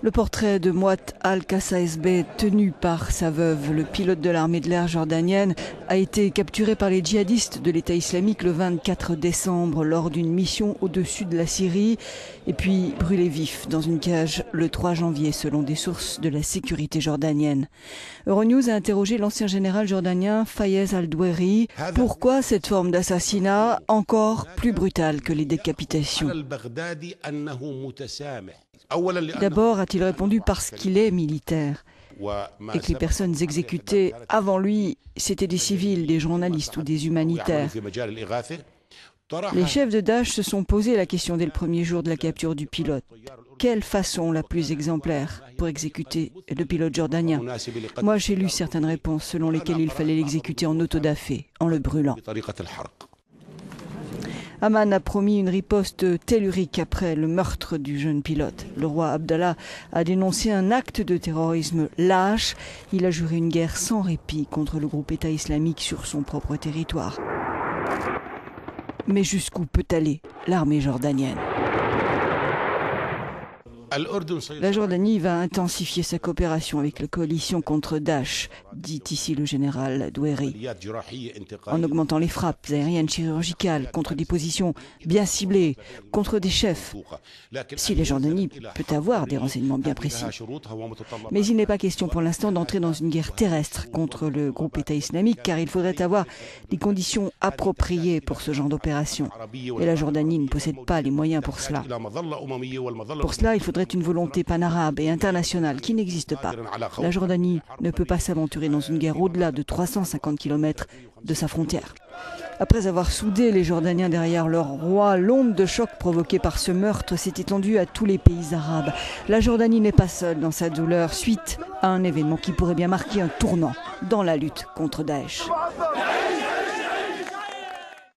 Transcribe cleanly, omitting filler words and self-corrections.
Le portrait de Mouat Al-Kassaesbeh, tenu par sa veuve, le pilote de l'armée de l'air jordanienne, a été capturé par les djihadistes de l'État islamique le 24 décembre lors d'une mission au-dessus de la Syrie et puis brûlé vif dans une cage le 3 janvier selon des sources de la sécurité jordanienne. Euronews a interrogé l'ancien général jordanien Fayez Al-Doueiri. Pourquoi cette forme d'assassinat encore plus brutale que les décapitations? D'abord, a-t-il répondu, parce qu'il est militaire et que les personnes exécutées avant lui, c'étaient des civils, des journalistes ou des humanitaires. Les chefs de Daesh se sont posé la question dès le premier jour de la capture du pilote. Quelle façon la plus exemplaire pour exécuter le pilote jordanien? Moi, j'ai lu certaines réponses selon lesquelles il fallait l'exécuter en autodafé, en le brûlant. Amman a promis une riposte tellurique après le meurtre du jeune pilote. Le roi Abdallah a dénoncé un acte de terrorisme lâche. Il a juré une guerre sans répit contre le groupe État islamique sur son propre territoire. Mais jusqu'où peut aller l'armée jordanienne? La Jordanie va intensifier sa coopération avec la coalition contre Daesh, dit ici le général Doueiri, en augmentant les frappes aériennes chirurgicales contre des positions bien ciblées, contre des chefs. Si la Jordanie peut avoir des renseignements bien précis. Mais il n'est pas question pour l'instant d'entrer dans une guerre terrestre contre le groupe État islamique, car il faudrait avoir des conditions appropriées pour ce genre d'opération. Et la Jordanie ne possède pas les moyens pour cela. Pour cela, il faudrait une volonté panarabe et internationale qui n'existe pas. La Jordanie ne peut pas s'aventurer dans une guerre au-delà de 350 km de sa frontière. Après avoir soudé les Jordaniens derrière leur roi, l'onde de choc provoquée par ce meurtre s'est étendue à tous les pays arabes. La Jordanie n'est pas seule dans sa douleur suite à un événement qui pourrait bien marquer un tournant dans la lutte contre Daesh.